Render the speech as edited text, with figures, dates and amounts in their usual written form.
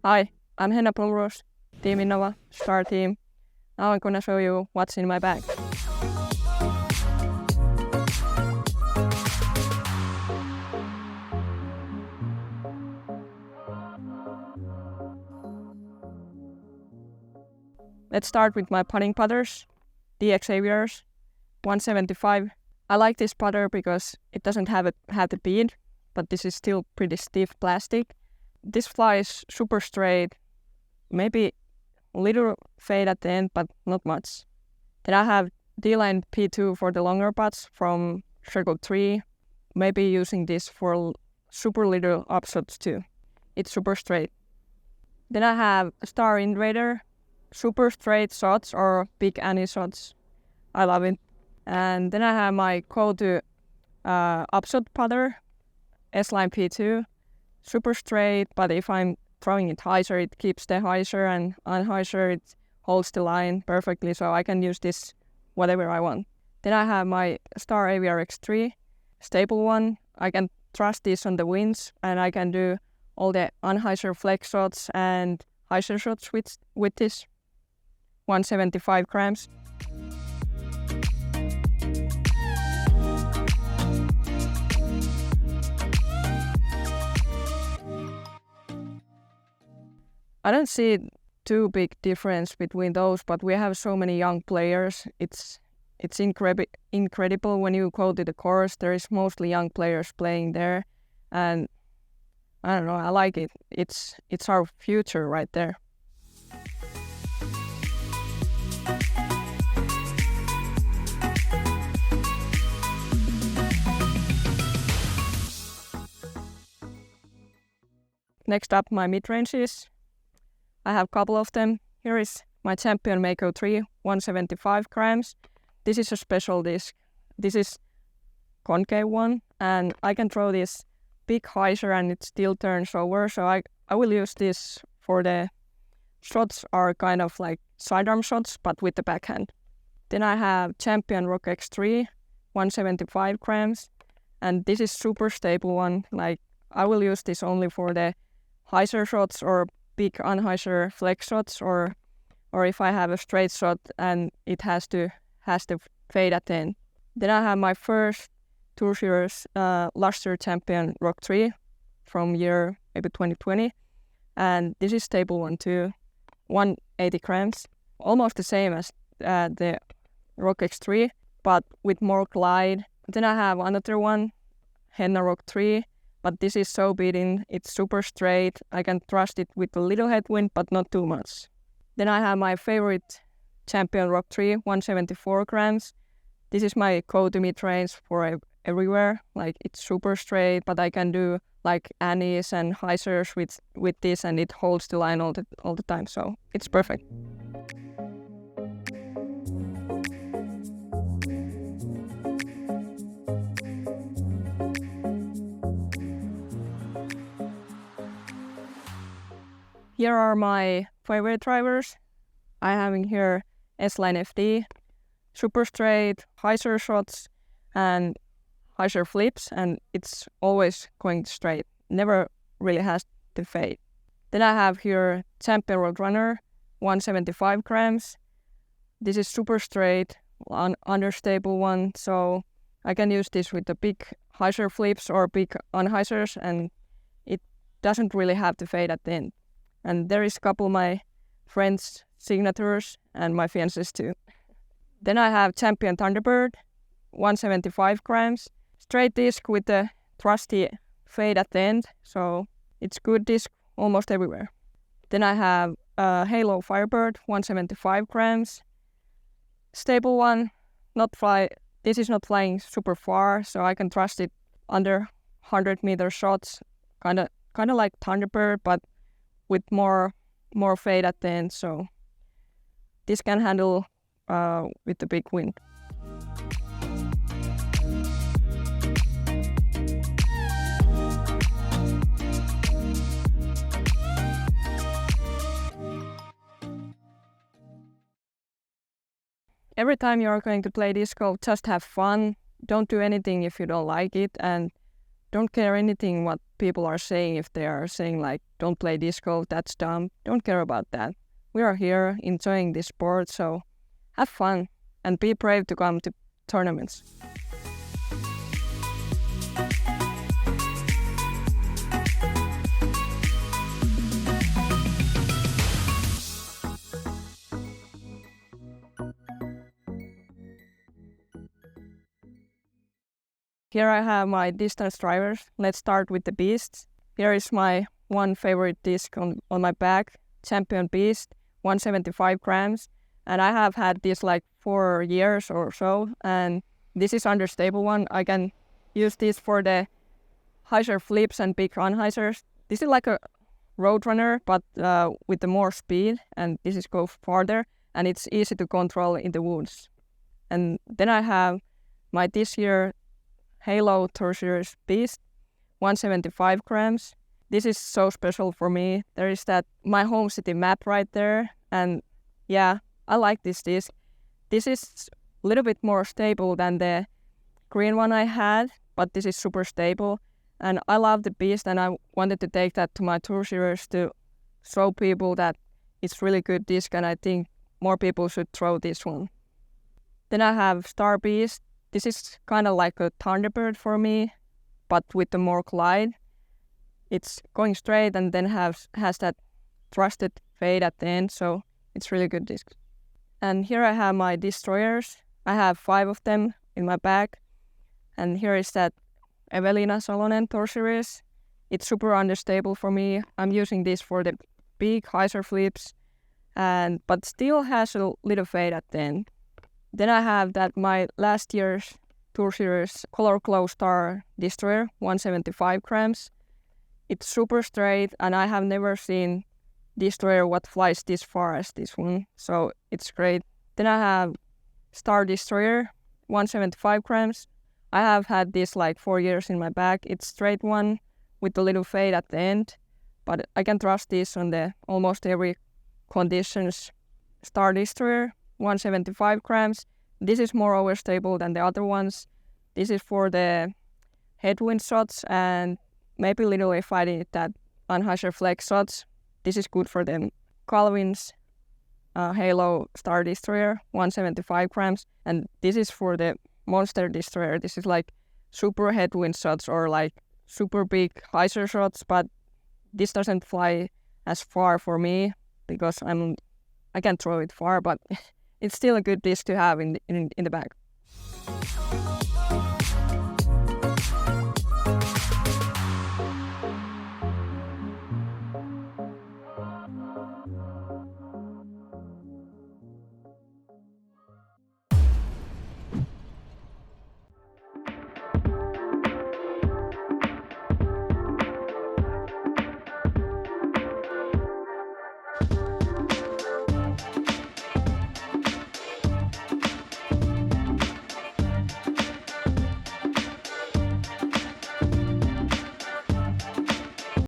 Hi, I'm Henna Blomroos, Team Innova, Star Team. Now I'm gonna show you what's in my bag. Let's start with my putting putters, DX Aviators, 175. I like this putter because it doesn't have the bead, but this is still pretty stiff plastic. This flies super straight, maybe a little fade at the end, but not much. Then I have D-line P2 for the longer putts from circle 3, maybe using this for super little upshots too. It's super straight. Then I have Star Invader, super straight shots or big Annie shots. I love it. And then I have my go-to upshot putter, S-line P2, super straight, but if I'm throwing it hyzer, it keeps the hyzer, and unhyzer, it holds the line perfectly, so I can use this whatever I want. Then I have my Star Aviator X3, stable one. I can trust this on the winds, and I can do all the unhyzer flex shots and hyzer shots with this. 175 grams. I don't see too big difference between those, but we have so many young players. It's incredible when you go to the course. There is mostly young players playing there, and I don't know. I like it. It's our future right there. Next up, my mid-ranges. I have a couple of them. Here is my Champion Mako 3, 175 grams. This is a special disc. This is concave one, and I can throw this big hyzer and it still turns over. So I will use this for the shots are kind of like sidearm shots, but with the backhand. Then I have Champion Rock X3, 175 grams, and this is super stable one. Like I will use this only for the hyzer shots or big unhyzer flex shots, or if I have a straight shot and it has to fade at the end. Then I have my first Tour Series last year Champion Rock 3 from year maybe 2020, and this is stable one too, 180 grams, almost the same as the Rock X3, but with more glide. Then I have another one, Henna Rock 3. But this is so beating, it's super straight. I can trust it with a little headwind, but not too much. Then I have my favorite Champion Rock 3, 174 grams. This is my go-to mid-range for everywhere. Like it's super straight, but I can do like Annies and hyzers with this, and it holds the line all the time. So it's perfect. Here are my Fairway Drivers. I have in here S-line FD, super straight, hyzer shots, and hyzer flips, and it's always going straight. Never really has to fade. Then I have here Champion Road Runner, 175 grams. This is super straight, understable one, so I can use this with the big hyzer flips or big unhyzers, and it doesn't really have to fade at the end. And there is a couple of my friends' signatures and my fiance's too. Then I have Champion Thunderbird, 175 grams. Straight disc with the trusty fade at the end, so it's good disc almost everywhere. Then I have Halo Firebird, 175 grams. Stable one, this is not flying super far, so I can trust it under 100-meter shots, kind of like Thunderbird, but with more fade at the end, so this can handle with the big wind. Every time you're going to play disc golf, just have fun. Don't do anything if you don't like it, and don't care anything what people are saying. If they are saying like, don't play disc golf, that's dumb. Don't care about that. We are here enjoying this sport, so have fun and be brave to come to tournaments. Here I have my distance drivers. Let's start with the Beasts. Here is my one favorite disc on my bag, Champion Beast, 175 grams. And I have had this like 4 years or so. And this is understable one. I can use this for the hyzer flips and big run hyzers. This is like a road runner, but with the more speed. And this is go farther. And it's easy to control in the woods. And then I have my this year Halo Tour Series Beast, 175 grams. This is so special for me. There is that my home city map right there. And yeah, I like this disc. This is a little bit more stable than the green one I had, but this is super stable. And I love the Beast, and I wanted to take that to my Tour Series to show people that it's really good disc, and I think more people should throw this one. Then I have Star Beast. This is kind of like a Thunderbird for me, but with the more glide. It's going straight and then has that thrusted fade at the end, so it's really good disc. And here I have my Destroyers. I have 5 of them in my bag. And here is that Evelina Salonen Tour Series. It's super unstable for me. I'm using this for the big hyzer flips, but still has a little fade at the end. Then I have that my last year's Tour Series Color Glow Star Destroyer, 175 grams. It's super straight, and I have never seen Destroyer what flies this far as this one, so it's great. Then I have Star Destroyer, 175 grams. I have had this like 4 years in my bag. It's straight one with a little fade at the end, but I can trust this on the almost every conditions. Star Destroyer, 175 grams. This is more overstable than the other ones. This is for the headwind shots and maybe a little if I did that unhyzer flex shots. This is good for them. Calvin's Halo Star Destroyer, 175 grams. And this is for the Monster Destroyer. This is like super headwind shots or like super big hyzer shots, but this doesn't fly as far for me because I can throw it far, but it's still a good disc to have in the bag.